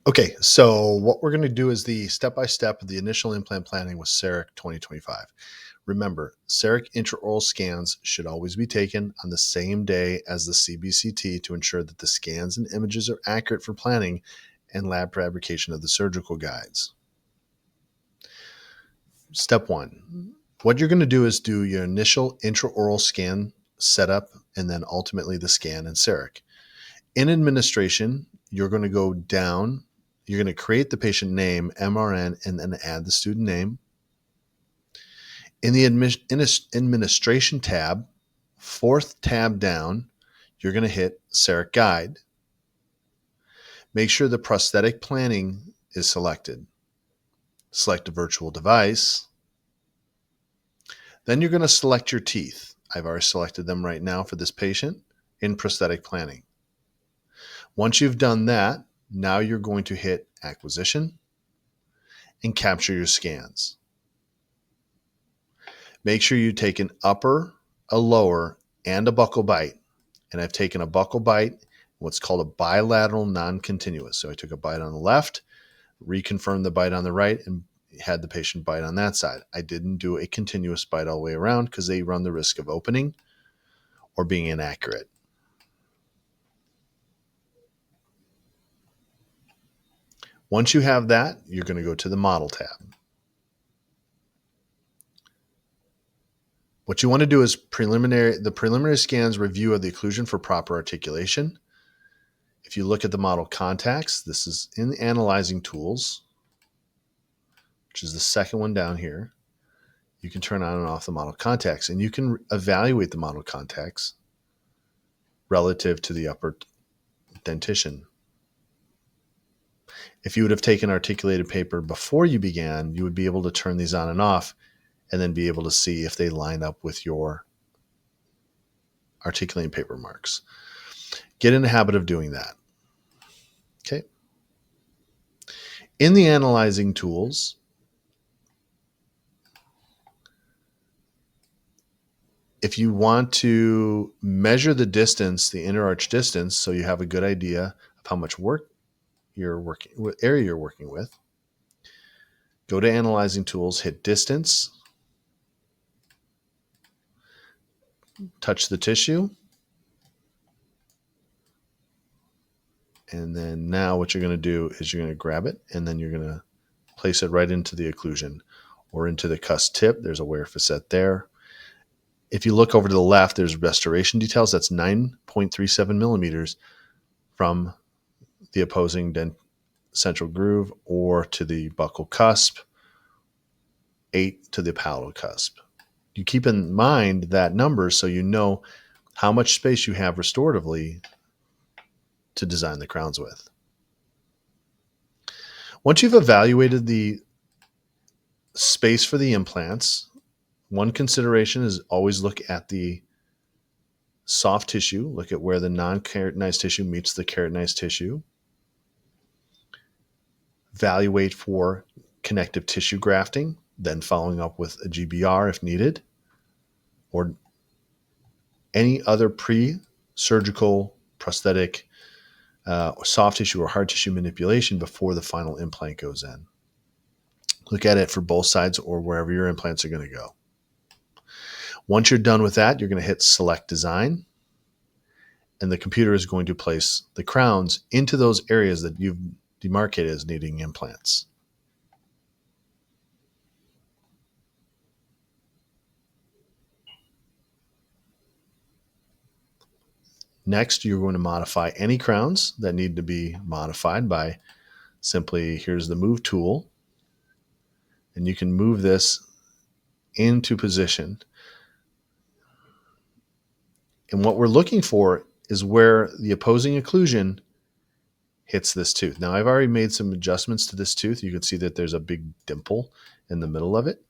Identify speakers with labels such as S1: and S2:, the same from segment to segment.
S1: Okay, so what we're going to do is the step-by-step of the initial implant planning with CEREC 2025. Remember, CEREC intraoral scans should always be taken on the same day as the CBCT to ensure that the scans and images are accurate for planning and lab fabrication of the surgical guides. Step one, what you're going to do is do your initial intraoral scan setup and then ultimately the scan in CEREC. In administration, you're going to go down. You're going to create the patient name, MRN, and then add the student name. In the administration tab, fourth tab down, you're going to hit CEREC Guide. Make sure the prosthetic planning is selected. Select a virtual device. Then you're going to select your teeth. I've already selected them right now for this patient in prosthetic planning. Once you've done that, now you're going to hit Acquisition and capture your scans. Make sure you take an upper, a lower, and a buccal bite. And I've taken a buccal bite, what's called a bilateral non-continuous. So I took a bite on the left, reconfirmed the bite on the right, and had the patient bite on that side. I didn't do a continuous bite all the way around because they run the risk of opening or being inaccurate. Once you have that, you're going to go to the Model tab. What you want to do is the preliminary scans review of the occlusion for proper articulation. If you look at the model contacts, this is in the analyzing tools, which is the second one down here. You can turn on and off the model contacts, and you can evaluate the model contacts relative to the upper dentition. If you would have taken articulated paper before you began, you would be able to turn these on and off and then be able to see if they line up with your articulating paper marks. Get in the habit of doing that. Okay. In the analyzing tools, if you want to measure the distance, the interarch distance, so you have a good idea of how much area you're working with, go to Analyzing Tools, hit Distance, touch the tissue, and then now what you're going to do is you're going to grab it, and then you're going to place it right into the occlusion or into the cusp tip. There's a wear facet there. If you look over to the left, there's restoration details. That's 9.37 millimeters from the opposing central groove or to the buccal cusp, 8 to the palatal cusp. You keep in mind that number so you know how much space you have restoratively to design the crowns with. Once you've evaluated the space for the implants, one consideration is always look at the soft tissue. Look at where the non-keratinized tissue meets the keratinized tissue. Evaluate for connective tissue grafting, then following up with a GBR if needed, or any other pre-surgical prosthetic or soft tissue or hard tissue manipulation before the final implant goes in. Look at it for both sides or wherever your implants are going to go. Once you're done with that, you're going to hit Select Design, and the computer is going to place the crowns into those areas that you've demarcated as needing implants. Next, you're going to modify any crowns that need to be modified by simply, here's the Move tool, and you can move this into position. And what we're looking for is where the opposing occlusion hits this tooth. Now, I've already made some adjustments to this tooth. You can see that there's a big dimple in the middle of it.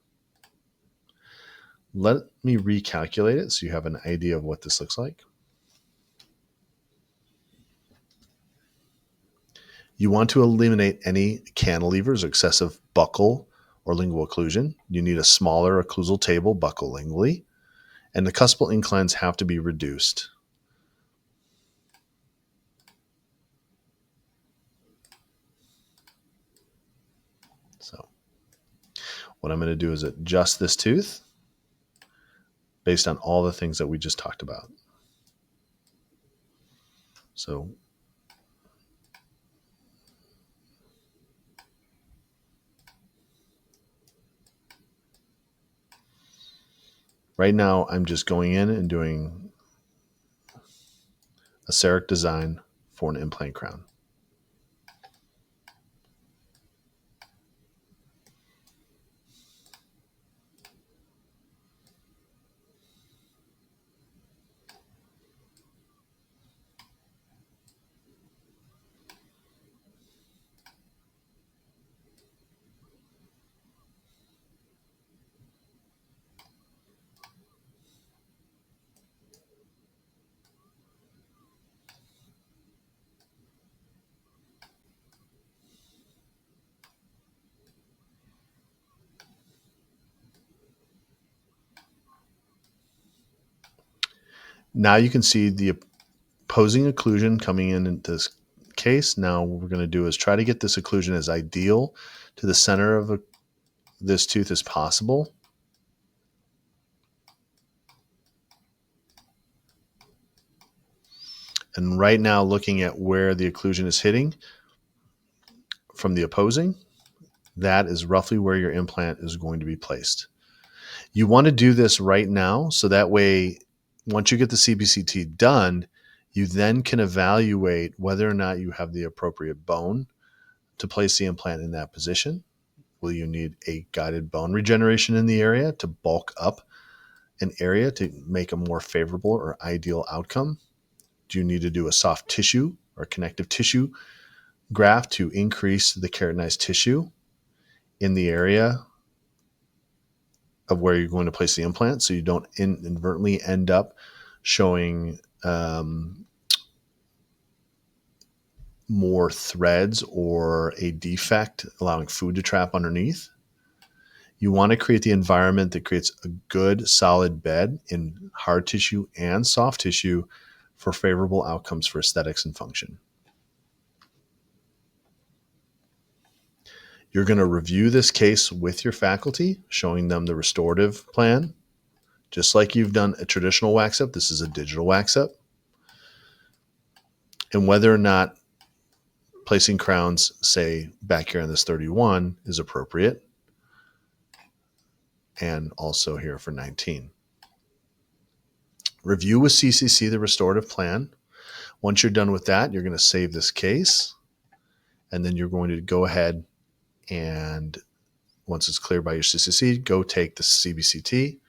S1: Let me recalculate it so you have an idea of what this looks like. You want to eliminate any cantilevers or excessive buccal or lingual occlusion. You need a smaller occlusal table buccal lingually, and the cuspal inclines have to be reduced. So what I'm going to do is adjust this tooth based on all the things that we just talked about. So right now I'm just going in and doing a CEREC design for an implant crown. Now you can see the opposing occlusion coming in this case. Now what we're going to do is try to get this occlusion as ideal to the center of this tooth as possible. And right now, looking at where the occlusion is hitting from the opposing, that is roughly where your implant is going to be placed. You want to do this right now so that way, once you get the CBCT done, you then can evaluate whether or not you have the appropriate bone to place the implant in that position. Will you need a guided bone regeneration in the area to bulk up an area to make a more favorable or ideal outcome? Do you need to do a soft tissue or connective tissue graft to increase the keratinized tissue in the area of where you're going to place the implant so you don't inadvertently end up showing more threads or a defect, allowing food to trap underneath? You want to create the environment that creates a good, solid bed in hard tissue and soft tissue for favorable outcomes for aesthetics and function. You're going to review this case with your faculty, showing them the restorative plan. Just like you've done a traditional wax up, this is a digital wax up. And whether or not placing crowns, say back here on this 31, is appropriate. And also here for 19. Review with CCC the restorative plan. Once you're done with that, you're going to save this case. And then you're going to go ahead and once it's cleared by your CCC, go take the CBCT.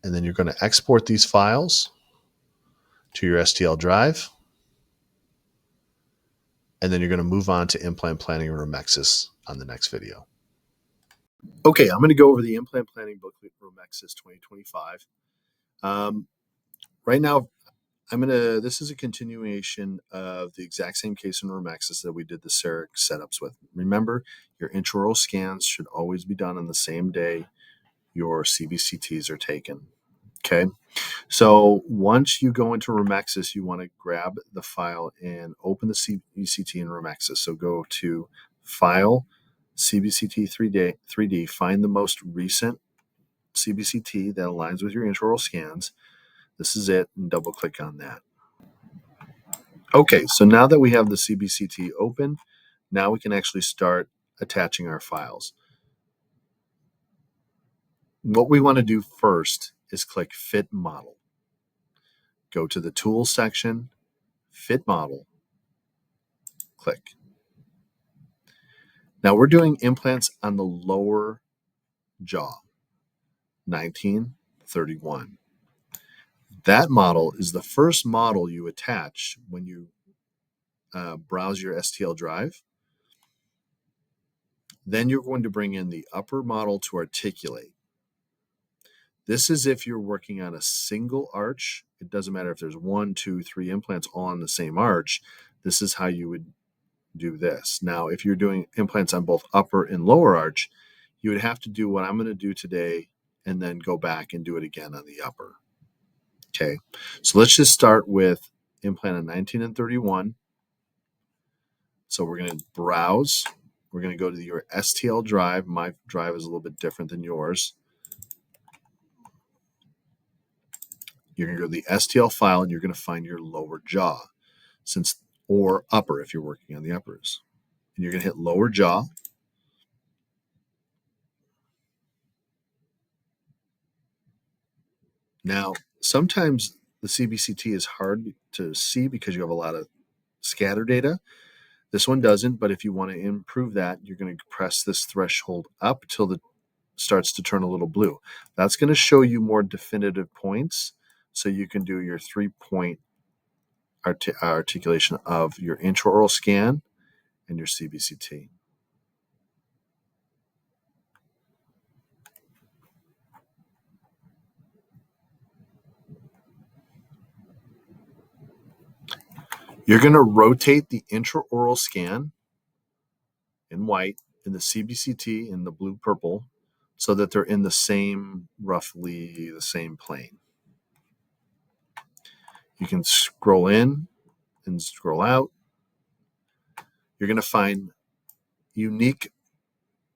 S1: And then you're going to export these files to your STL drive. And then you're going to move on to implant planning and Romexis on the next video. Okay, I'm going to go over the implant planning booklet Romexis 2025. Right now, this is a continuation of the exact same case in Romexis that we did the CEREC setups with. Remember, your intraoral scans should always be done on the same day your CBCTs are taken. Okay, so once you go into Romexis, you want to grab the file and open the CBCT in Romexis. So go to File, CBCT 3D, find the most recent CBCT that aligns with your intraoral scans. This is it, and double click on that. Okay, so now that we have the CBCT open, now we can actually start attaching our files. What we want to do first is click Fit Model. Go to the Tools section, Fit Model, click. Now we're doing implants on the lower jaw, 1931. That model is the first model you attach when you browse your STL drive. Then you're going to bring in the upper model to articulate. This is if you're working on a single arch. It doesn't matter if there's 1, 2, 3 implants all on the same arch. This is how you would do this. Now, if you're doing implants on both upper and lower arch, you would have to do what I'm going to do today and then go back and do it again on the upper. Okay, so let's just start with implant on 19 and 31. So we're going to browse We're going to go to your STL drive. My drive is a little bit different than yours. You're going to go to the STL file and you're going to find your lower jaw, or upper if you're working on the uppers. And you're going to hit lower jaw. Now, sometimes the CBCT is hard to see because you have a lot of scatter data. This one doesn't, but if you want to improve that, you're going to press this threshold up till it starts to turn a little blue. That's going to show you more definitive points, so you can do your 3-point articulation of your intraoral scan and your CBCT. You're going to rotate the intraoral scan in white and the CBCT in the blue-purple so that they're in roughly the same plane. You can scroll in and scroll out. You're going to find unique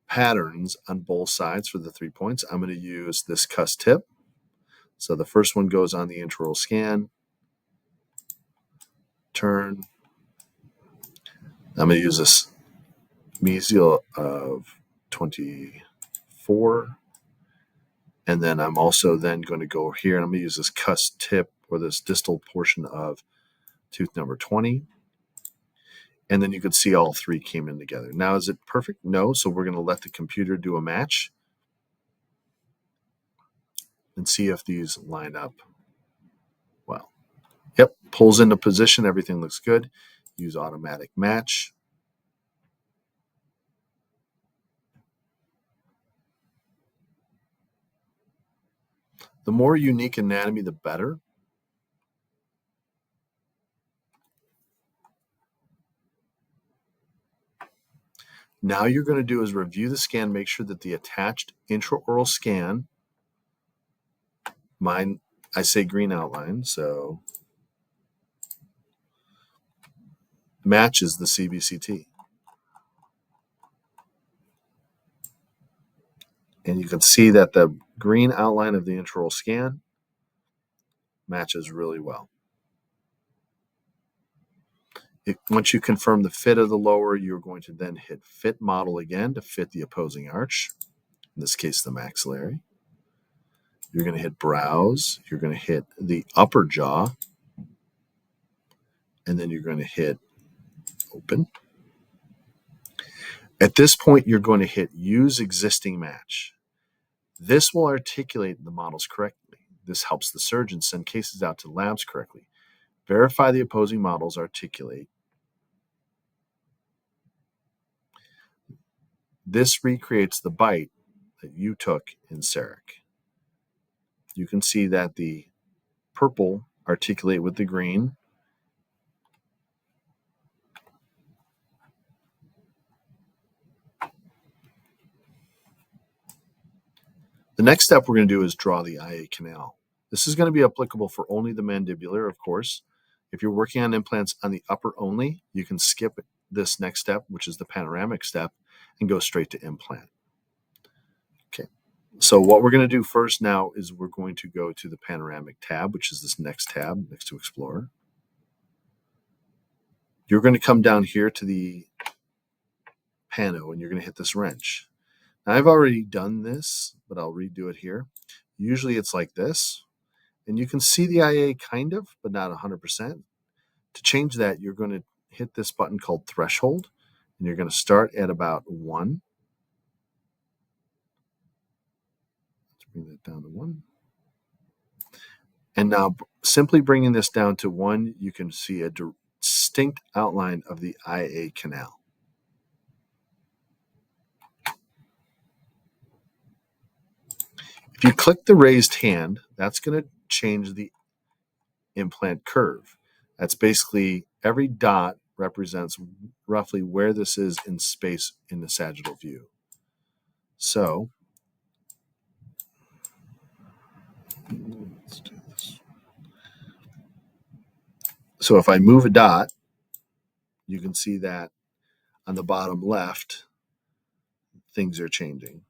S1: patterns on both sides for the 3 points. I'm going to use this cuss tip. So the first one goes on the intraoral scan, turn. I'm going to use this mesial of 24. And then I'm also then going to go here and I'm going to use this cuss tip or this distal portion of tooth number 20. And then you can see all 3 came in together. Now, is it perfect? No. So we're going to let the computer do a match and see if these line up well. Yep, pulls into position. Everything looks good. Use automatic match. The more unique anatomy, the better. Now you're going to do is review the scan, make sure that the attached intraoral scan, mine, I say green outline, so matches the CBCT. And you can see that the green outline of the intraoral scan matches really well. Once you confirm the fit of the lower, you're going to then hit Fit Model again to fit the opposing arch, in this case the maxillary. You're going to hit Browse. You're going to hit the upper jaw. And then you're going to hit Open. At this point, you're going to hit Use Existing Match. This will articulate the models correctly. This helps the surgeon send cases out to labs correctly. Verify the opposing models articulate. This recreates the bite that you took in CEREC. You can see that the purple articulate with the green. The next step we're going to do is draw the IA canal. This is going to be applicable for only the mandibular, of course. If you're working on implants on the upper only, you can skip this next step, which is the panoramic step, and go straight to implant. Okay. So what we're going to do first now is we're going to go to the panoramic tab, which is this next tab next to Explorer. You're going to come down here to the pano and you're going to hit this wrench. Now, I've already done this, but I'll redo it here. Usually it's like this, and you can see the IA kind of, but not 100%. To change that, you're going to hit this button called Threshold, and you're going to start at about 1. Let's bring that down to 1. And now, simply bringing this down to 1, you can see a distinct outline of the IA canal. If you click the raised hand, that's going to change the implant curve. That's basically every dot represents roughly where this is in space in the sagittal view. So let's do this. So if I move a dot, you can see that on the bottom left, things are changing.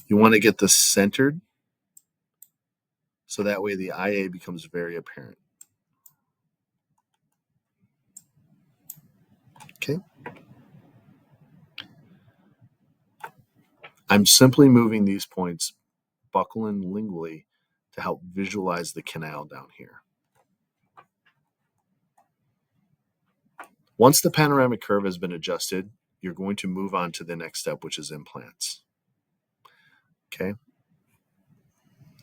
S1: You want to get this centered so that way the IA becomes very apparent. Okay. I'm simply moving these points buccal and lingually to help visualize the canal down here. Once the panoramic curve has been adjusted, you're going to move on to the next step, which is implants. Okay.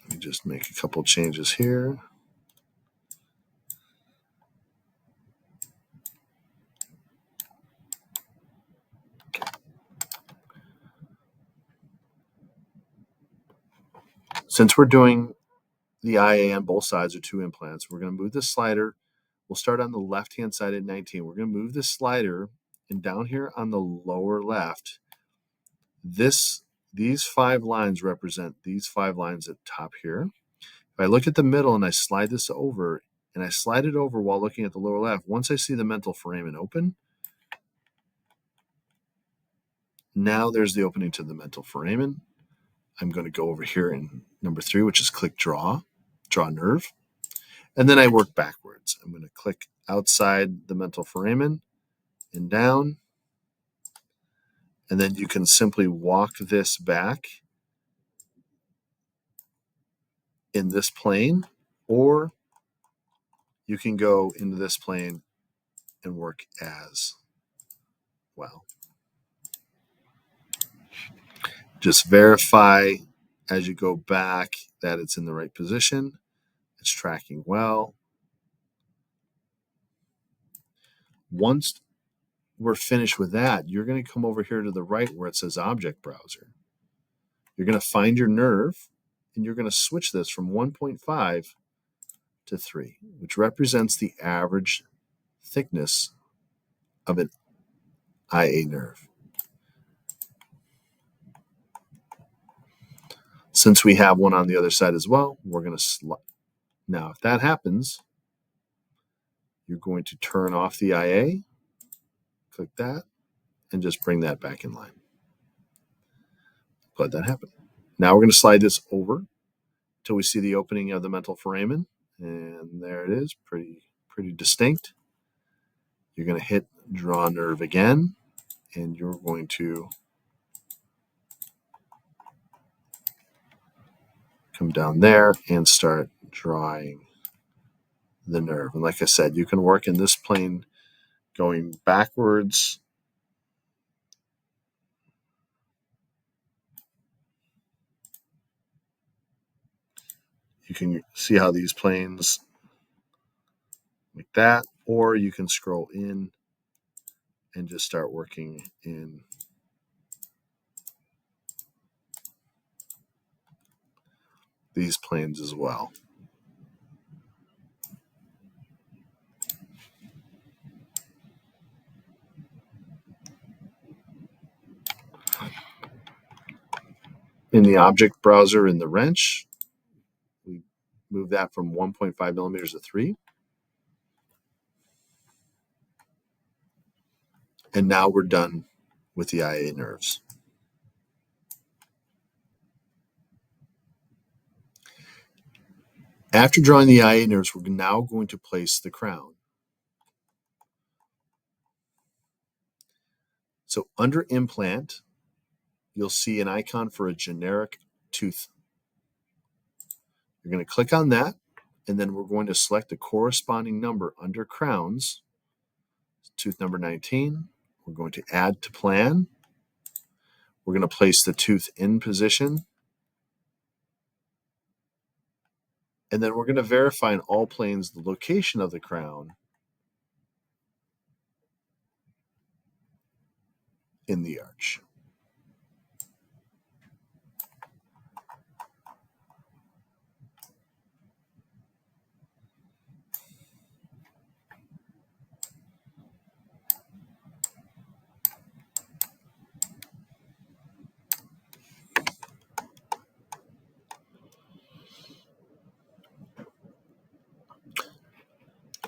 S1: Let me just make a couple changes here. Since we're doing the IA on both sides or two implants, we're going to move the slider. We'll start on the left-hand side at 19. We're going to move the slider, and down here on the lower left, these 5 lines represent these 5 lines at the top here. If I look at the middle and I slide this over, and I slide it over while looking at the lower left, once I see the mental foramen open, now there's the opening to the mental foramen. I'm going to go over here in number 3, which is click draw nerve. And then I work backwards. I'm going to click outside the mental foramen and down. And then you can simply walk this back in this plane, or you can go into this plane and work as well. Just verify as you go back that it's in the right position. It's tracking well. Once we're finished with that, you're going to come over here to the right where it says Object Browser. You're going to find your nerve, and you're going to switch this from 1.5 to 3, which represents the average thickness of an IA nerve. Since we have one on the other side as well, we're going to slide. Now, if that happens, you're going to turn off the IA, click that, and just bring that back in line. Let that happen. Now we're going to slide this over until we see the opening of the mental foramen, and there it is, pretty distinct. You're going to hit draw nerve again, and you're going to come down there and start drawing the nerve. And like I said, you can work in this plane going backwards. You can see how these planes like that, or you can scroll in and just start working in these planes as well. In the object browser in the wrench, we move that from 1.5 millimeters to 3. And now we're done with the IA nerves. After drawing the IA nerves, we're now going to place the crown. So under Implant, you'll see an icon for a generic tooth. You're going to click on that, and then we're going to select the corresponding number under crowns, tooth number 19. We're going to add to plan. We're going to place the tooth in position. And then we're going to verify in all planes the location of the crown in the arch.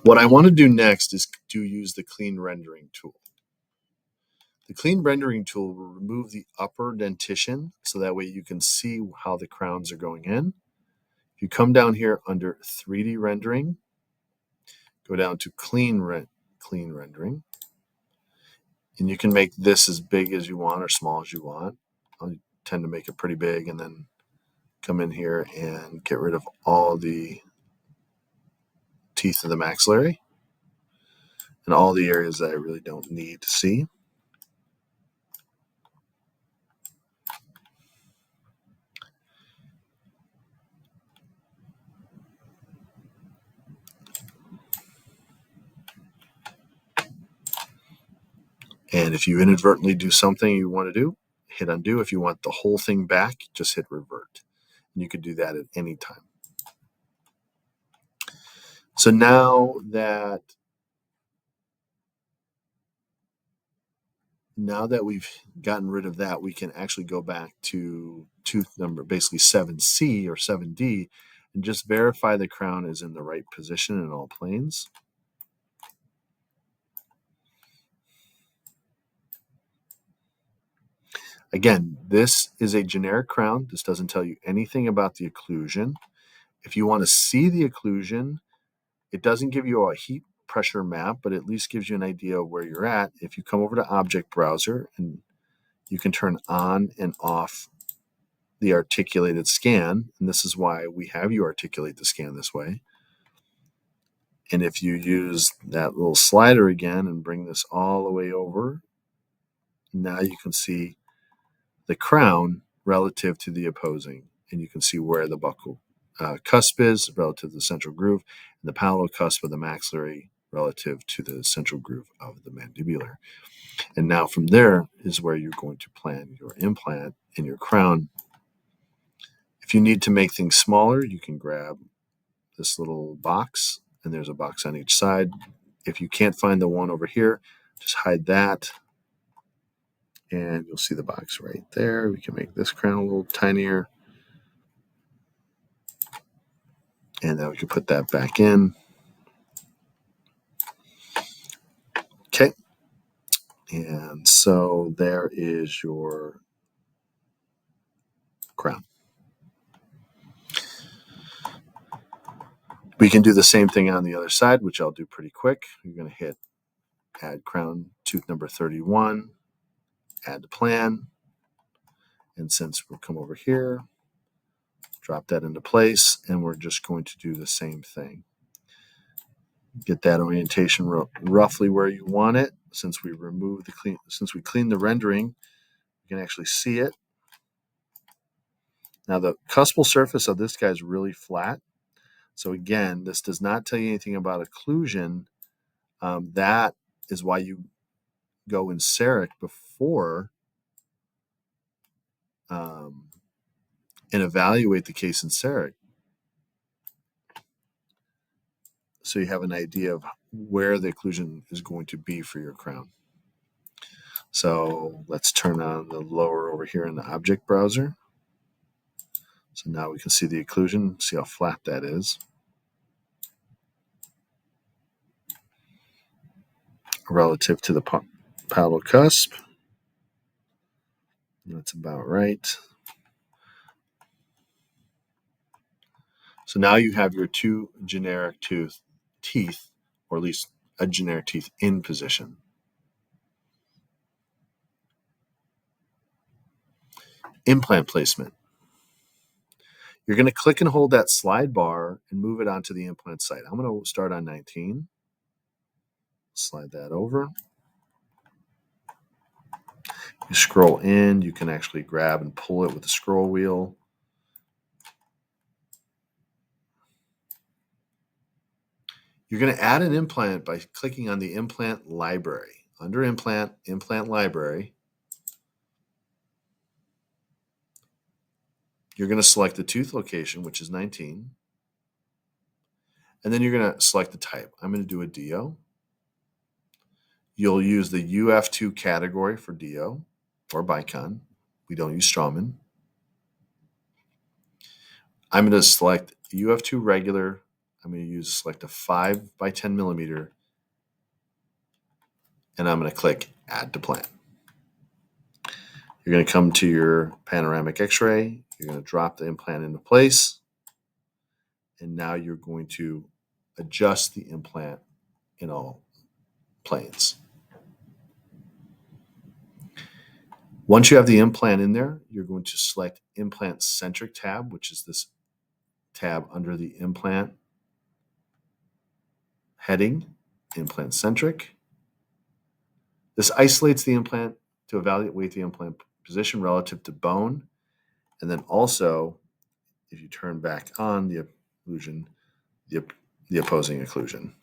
S1: What I want to do next is to use the clean rendering tool. The clean rendering tool will remove the upper dentition so that way you can see how the crowns are going in. If you come down here under 3D rendering, go down to clean rendering, and you can make this as big as you want or small as you want. I tend to make it pretty big and then come in here and get rid of all the teeth of the maxillary and all the areas that I really don't need to see. And if you inadvertently do something you want to do, hit undo. If you want the whole thing back, just hit revert. And you could do that at any time. So now that we've gotten rid of that, we can actually go back to tooth number, basically 7C or 7D, and just verify the crown is in the right position in all planes. Again, this is a generic crown. This doesn't tell you anything about the occlusion. If you want to see the occlusion, it doesn't give you a heat pressure map, but at least gives you an idea of where you're at. If you come over to Object Browser, and you can turn on and off the articulated scan, and this is why we have you articulate the scan this way. And if you use that little slider again and bring this all the way over, now you can see the crown relative to the opposing, and you can see where the buccal cusp is relative to the central groove, and the palatal cusp of the maxillary relative to the central groove of the mandibular. And now from there is where you're going to plan your implant and your crown. If you need to make things smaller, you can grab this little box, and there's a box on each side. If you can't find the one over here, just hide that, and you'll see the box right there. We can make this crown a little tinier, and then we can put that back in. Okay, and so there is your crown. We can do the same thing on the other side, which I'll do pretty quick. You're going to hit add crown tooth number 31, add to plan, and since we'll come over here, drop that into place, and we're just going to do the same thing. Get that orientation roughly where you want it. Since we cleaned the rendering, you can actually see it. Now the cuspal surface of this guy is really flat. So again, this does not tell you anything about occlusion. That is why you go in CEREC before and evaluate the case in CEREC, so you have an idea of where the occlusion is going to be for your crown. So let's turn on the lower over here in the object browser. So now we can see the occlusion, see how flat that is. Relative to the palatal cusp. That's about right. So now you have your two generic teeth, or at least a generic teeth in position. Implant placement. You're going to click and hold that slide bar and move it onto the implant site. I'm going to start on 19. Slide that over. You scroll in. You can actually grab and pull it with the scroll wheel. You're going to add an implant by clicking on the implant library. Under implant library, you're going to select the tooth location, which is 19. And then you're going to select the type. I'm going to do a DO. You'll use the UF2 category for DO or Bicon. We don't use Straumann. I'm going to select UF2 regular. I'm going to select a 5 by 10 millimeter. And I'm going to click add to plan. You're going to come to your panoramic x-ray. You're going to drop the implant into place. And now you're going to adjust the implant in all planes. Once you have the implant in there, you're going to select Implant Centric tab, which is this tab under the implant heading, Implant Centric. This isolates the implant to evaluate the implant position relative to bone. And then also, if you turn back on the occlusion, the opposing occlusion.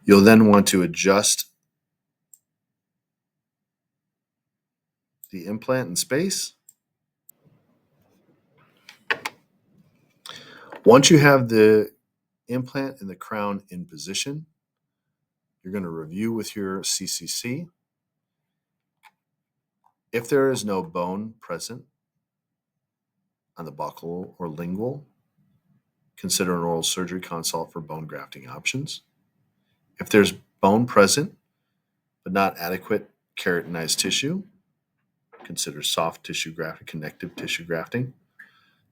S1: You'll then want to adjust the implant in space. Once you have the implant and the crown in position, you're going to review with your CCC. If there is no bone present on the buccal or lingual, consider an oral surgery consult for bone grafting options. If there's bone present but not adequate keratinized tissue, consider soft tissue grafting, connective tissue grafting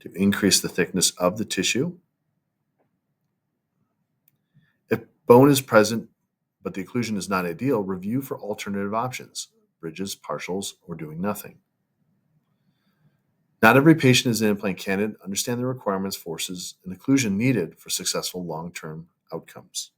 S1: to increase the thickness of the tissue. If bone is present but the occlusion is not ideal, review for alternative options, bridges, partials, or doing nothing. Not every patient is an implant candidate. Understand the requirements, forces, and occlusion needed for successful long-term outcomes.